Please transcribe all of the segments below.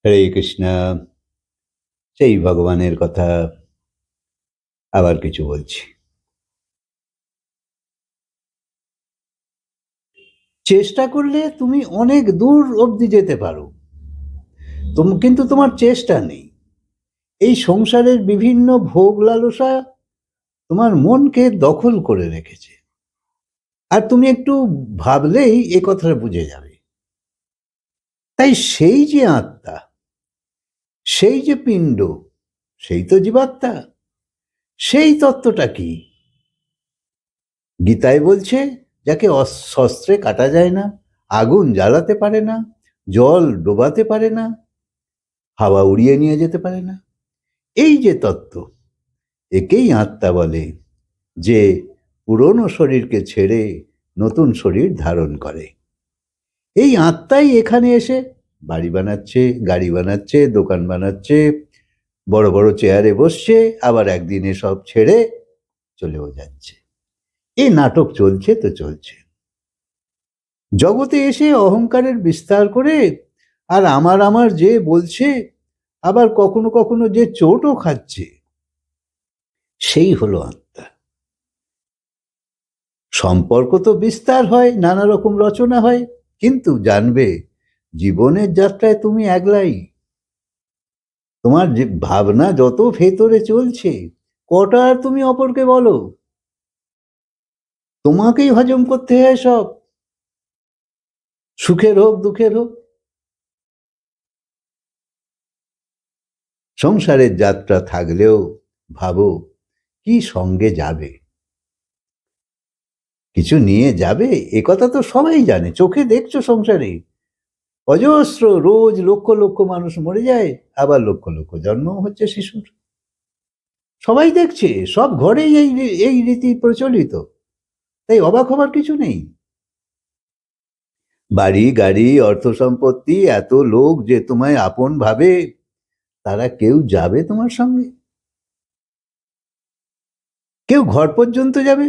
হরে কৃষ্ণ। সেই ভগবানের কথা আবার কিছু বলছি। চেষ্টা করলে তুমি অনেক দূর অবধি যেতে পারো, কিন্তু তোমার চেষ্টা নেই। এই সংসারের বিভিন্ন ভোগ লালসা তোমার মনকে দখল করে রেখেছে। আর তুমি একটু ভাবলেই এ কথাটা বুঝে যাবে। তাই সেই যে আত্মা, সেই যে পিণ্ড, সেই তো জীবাত্মা, সেই তত্ত্বটা কি? গীতায় বলছে, যাকে শস্ত্রে কাটা যায় না, আগুন জ্বালাতে পারে না, জল ডোবাতে পারে না, হাওয়া উড়িয়ে নিয়ে যেতে পারে না, এই যে তত্ত্ব, একেই আত্মা বলে, যে পুরনো শরীরকে ছেড়ে নতুন শরীর ধারণ করে। এই আত্মাই এখানে এসে বাড়ি বানাচ্ছে, গাড়ি বানাচ্ছে, দোকান বানাচ্ছে, বড় বড় চেয়ারে বসছে, আবার একদিন এসব ছেড়ে চলেও যাচ্ছে। এই নাটক চলছে তো চলছে। জগতে এসে অহংকারের বিস্তার করে, আর আমার আমার যে বলছে, আবার কখনো কখনো যে চোটও খাচ্ছে, সেই হলো আত্মা। সম্পর্ক তো বিস্তার হয়, নানা রকম রচনা হয়, কিন্তু জানবে জীবনের যাত্রায় তুমি একলাই। তোমার যে ভাবনা যত ভেতরে চলছে, কটা আর তুমি অপরকে বলো? তোমাকেই হজম করতে হয় সব, সুখের হোক দুঃখের হোক। সংসারের যাত্রা থাকলেও ভাবো, কি সঙ্গে যাবে? কিছু নিয়ে যাবে, এ কথা তো সবাই জানে, চোখে দেখছো সংসারে অজস্র রোজ লক্ষ লক্ষ মানুষ মরে যায়, আবার লক্ষ লক্ষ জন্ম হচ্ছে শিশুর। সবাই দেখছে, সব ঘরেই এই এই রীতি প্রচলিত, তাই অবাক হবার কিছু নেই। বাড়ি গাড়ি অর্থ সম্পত্তি, এত লোক যে তোমায় আপন ভাবে, তারা কেউ যাবে তোমার সঙ্গে? কেউ ঘর পর্যন্ত যাবে,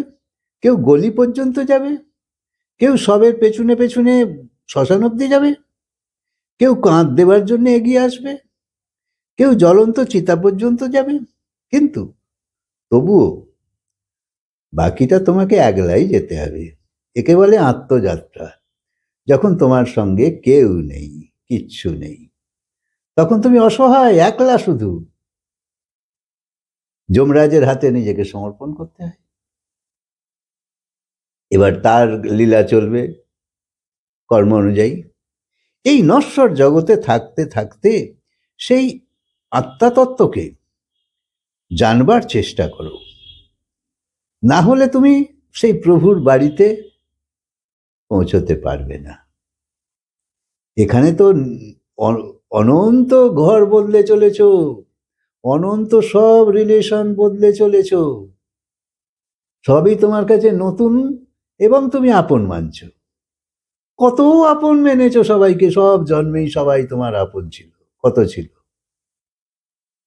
কেউ গলি পর্যন্ত যাবে, কেউ সবের পেছনে পেছনে শ্মশান অব্দি যাবে, কেউ কাঁধ দেবার জন্য এগিয়ে আসবে, কেউ জ্বলন্ত চিতা পর্যন্ত যাবে। কিন্তু তবুও বাকিটা তোমাকে একলাই যেতে হবে। একে বলে আত্মযাত্রা। যখন তোমার সঙ্গে কেউ নেই, কিচ্ছু নেই, তখন তুমি অসহায়, একলা শুধু। যমরাজের হাতে নিজেকে সমর্পণ করতে হয়। এবার তার লীলা চলবে কর্ম অনুযায়ী। এই নশ্বর জগতে থাকতে থাকতে সেই আত্মাতত্ত্বকে জানবার চেষ্টা করো, না হলে তুমি সেই প্রভুর বাড়িতে পৌঁছতে পারবে না। এখানে তো অনন্ত ঘর বদলে চলেছ, অনন্ত সব রিলেশন বদলে চলেছ, সবই তোমার কাছে নতুন, এবং তুমি আপন মানছ। কত আপন মেনেছ সবাইকে, সব জন্মেই সবাই তোমার আপন ছিল, কত ছিল,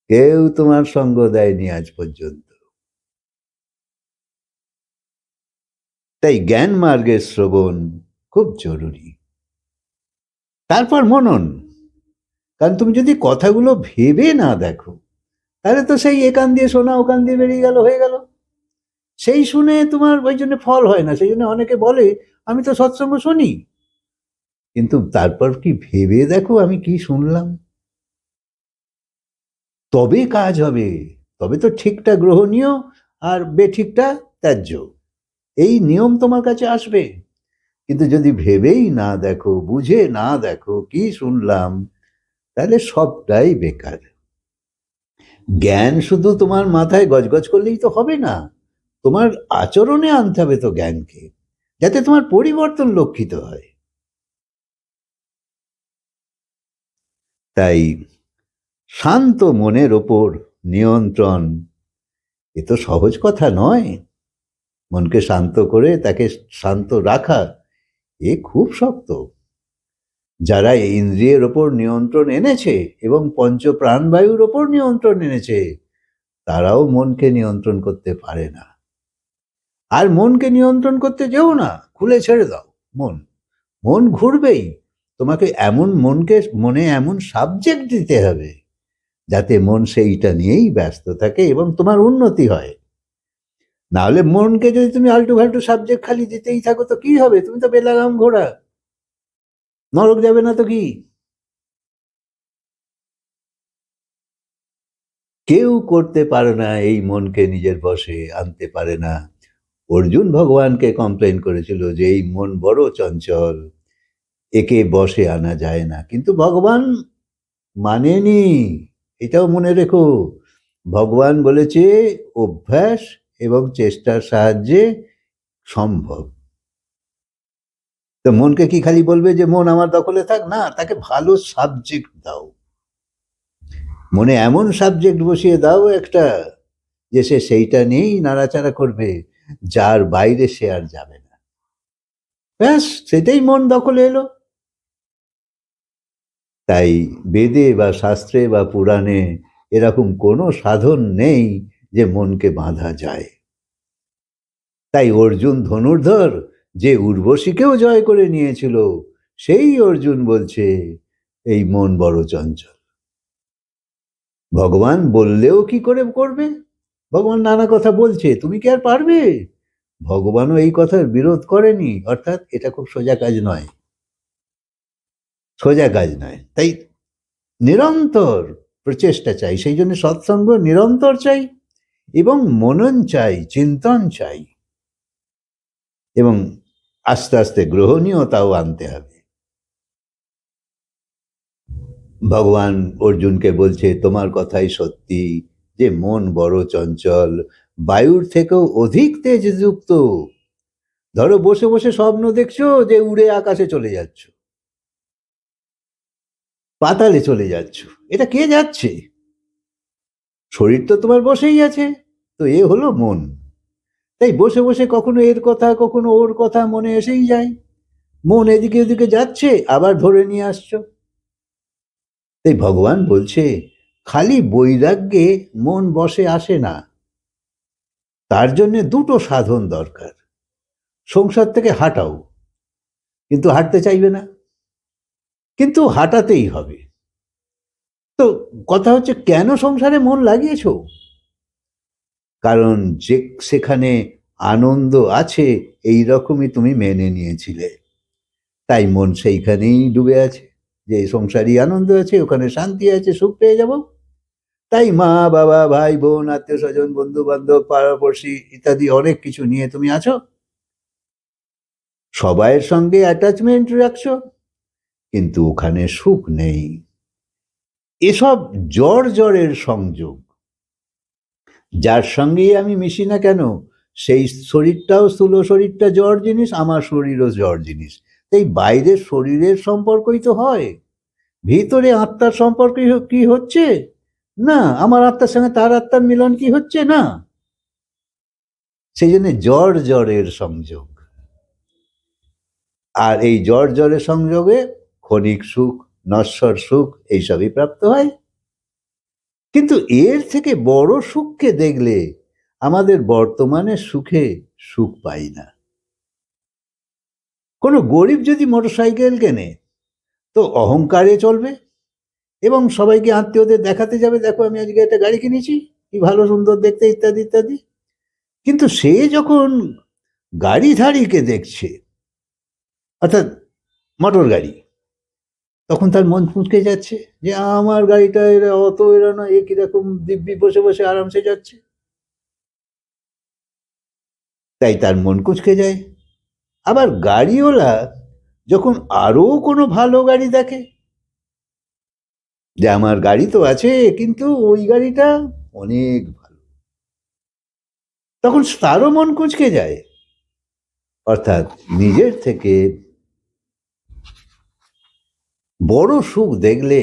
কেউ তোমার সঙ্গ দেয়নি আজ পর্যন্ত। তাই জ্ঞান মার্গের শ্রবণ খুব জরুরি, তারপর মনন। কারণ তুমি যদি কথাগুলো ভেবে না দেখো, তাহলে তো সেই একান দিয়ে শোনা ওকান দিয়ে বেরিয়ে গেল, হয়ে গেল। সেই শুনে তোমার ওই জন্য ফল হয় না। সেই জন্য অনেকে বলে, আমি তো সৎসঙ্গ শুনি, কিন্তু তারপর কি ভেবে দেখো আমি কি শুনলাম? তবে কাজ হবে, তবে তো ঠিকটা গ্রহণীয়, আর বেঠিকটা ত্যায্য, এই নিয়ম তোমার কাছে আসবে। কিন্তু যদি ভেবেই না দেখো, বুঝে না দেখো কি শুনলাম, তাহলে সবটাই বেকার। জ্ঞান শুধু তোমার মাথায় গজগজ করলেই তো হবে না, তোমার আচরণে আনতে হবে তো জ্ঞানকে, যাতে তোমার পরিবর্তন লক্ষিত হয়। তাই শান্ত মনের ওপর নিয়ন্ত্রণ, এ তো সহজ কথা নয়। মনকে শান্ত করে তাকে শান্ত রাখা, এ খুব শক্ত। যারা ইন্দ্রিয়ের ওপর নিয়ন্ত্রণ এনেছে এবং পঞ্চ প্রাণবায়ুর ওপর নিয়ন্ত্রণ এনেছে, তারাও মনকে নিয়ন্ত্রণ করতে পারে না। আর মনকে নিয়ন্ত্রণ করতে যেও না, খুলে ছেড়ে দাও। মন মন ঘুরবেই, তোমাকে মনে এমন সাবজেক্ট দিতে হবে যাতে মন সেইটা নিয়েই ব্যস্ত থাকে এবং তোমার উন্নতি হয়। না হলে মনকে যদি তুমি আল্টু ফাল্টু সাবজেক্ট খালি দিতেই থাকো তো কি হবে? তুমি তো বেলাগাম ঘোড়া, নরক যাবে না তো কি? কেউ করতে পারে না, এই মনকে নিজের বশে আনতে পারে না। অর্জুন ভগবানকে কমপ্লেন করেছিল যে এই মন বড় চঞ্চল, একে বশে আনা যায় না, কিন্তু ভগবান মানেনি। এটাও মনে রেখো, ভগবান বলেছে অভ্যাস এবং চেষ্টার সাহায্যে সম্ভব। তো মনকে কি খালি বলবে যে মন আমার দখলে থাক? না, তাকে ভালো সাবজেক্ট দাও, মনে এমন সাবজেক্ট বসিয়ে দাও একটা, যে সে সেইটা নিয়েই নাড়াচাড়া করবে, যার বাইরে সে আর যাবে না। ব্যাস, সেটাই মন দখলে এলো। তাই বেদে বা শাস্ত্রে বা পুরাণে এরকম কোনো সাধন নেই যে মনকে বাঁধা যায়। তাই অর্জুন ধনুর্ধর, যে উর্বশীকেও জয় করে নিয়েছিল, সেই অর্জুন বলছে এই মন বড় চঞ্চল। ভগবান বললেও কি করে করবে? ভগবান নানা কথা বলছে, তুমি কি আর পারবে? ভগবানও এই কথার বিরোধ করেনি, অর্থাৎ এটা খুব সোজা কাজ নয়, সোজা কাজ নয়। তাই নিরন্তর প্রচেষ্টা চাই, সেই জন্য সৎসঙ্গ নিরন্তর চাই, এবং মনন চাই, চিন্তন চাই, এবং আস্তে আস্তে গ্রহণীয়তাও আনতে হবে। ভগবান অর্জুনকে বলছে তোমার কথাই সত্যি, যে মন বড় চঞ্চল, বায়ুর থেকেও অধিক তেজযুক্ত। ধরো বসে বসে স্বপ্ন দেখছো যে উড়ে আকাশে চলে যাচ্ছ, পাতালে চলে যাচ্ছ, এটা কে যাচ্ছে? শরীর তো তোমার বসেই আছে, তো এ হলো মন। তাই বসে বসে কখনো এর কথা কখনো ওর কথা মনে এসেই যায়, মন এদিকে ওদিকে যাচ্ছে, আবার ধরে নিয়ে আসছো। তাই ভগবান বলছে খালি বৈরাগ্যে মন বসে আসে না, তার জন্য দুটো সাধন দরকার। সংসার থেকে হাঁটাও, কিন্তু হাঁটতে চাইবে না, কিন্তু হাঁটাতেই হবে। তো কথা হচ্ছে, কেন সংসারে মন লাগিয়েছো? কারণ যে সেখানে আনন্দ আছে এই রকমই তুমি মেনে নিয়েছিলে, তাই মন সেইখানেই ডুবে আছে, যে সংসারী আনন্দ আছে, ওখানে শান্তি আছে, সুখ পেয়ে যাব। তাই মা বাবা ভাই বোন আত্মীয় স্বজন বন্ধু বান্ধব পাড়াপড়শি ইত্যাদি অনেক কিছু নিয়ে তুমি আছো, সবাইয়ের সঙ্গে অ্যাটাচমেন্ট রাখছো, কিন্তু ওখানে সুখ নেই। এসব জড়ের সংযোগ, যার সঙ্গেই আমি মিশি না কেন, সেই শরীরটাও, স্থূল শরীরটা জড় জিনিস, আমার শরীরও জড় জিনিস। তাই বাইরের শরীরের সম্পর্কই তো হয়, ভিতরে আত্মার সম্পর্ক কি হচ্ছে? না, আমার আত্মার সঙ্গে তার আত্মার মিলন কি হচ্ছে? না। সেই জন্য জড়ের সংযোগ, আর এই জড়ের সংযোগে ক্ষণিক সুখ, নশ্বর সুখ এইসবই প্রাপ্ত হয়। কিন্তু এর থেকে বড় সুখকে দেখলে আমাদের বর্তমানে সুখে সুখ পাই না। কোনো গরিব যদি মোটরসাইকেল কেনে তো অহংকারে চলবে, এবং সবাইকে আত্মীয়দের দেখাতে যাবে, দেখো আমি আজকে একটা গাড়ি কিনেছি, কি ভালো সুন্দর দেখতে, ইত্যাদি ইত্যাদি। কিন্তু সে যখন গাড়িধারীকে দেখছে, অর্থাৎ মোটর গাড়ি, তখন তার মন কুঁচকে যাচ্ছে যে আমার গাড়িটা এরা অত এরা না, এ কিরকম দিব্যি বসে বসে আরামসে যাচ্ছে। তাই তার মন কুঁচকে যায়। আবার গাড়িওয়ালা যখন আরো কোনো ভালো গাড়ি দেখে, যে আমার গাড়ি তো আছে কিন্তু ওই গাড়িটা অনেক ভালো, তখন তারও মন কুঁচকে যায়। অর্থাৎ নিজের থেকে বড় সুখ দেখলে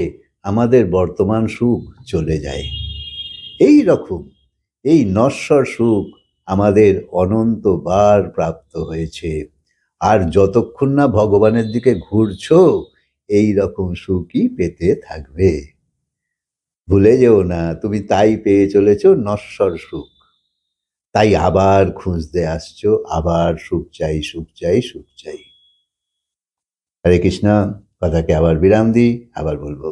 আমাদের বর্তমান সুখ চলে যায়। এই রকম এই নশ্বর সুখ আমাদের অনন্তবার প্রাপ্ত হয়েছে, আর যতক্ষণ না ভগবানের দিকে ঘুরছো এই রকম সুখই পেতে থাকবে। ভুলে যেও না, তুমি তাই পেয়ে চলেছ, নশ্বর সুখ। তাই আবার খুঁজতে আসছো, আবার সুখ চাই, সুখ চাই, সুখ চাই। হরে কৃষ্ণ। কথাকে আবার বিরাম দিই, আবার বলবো।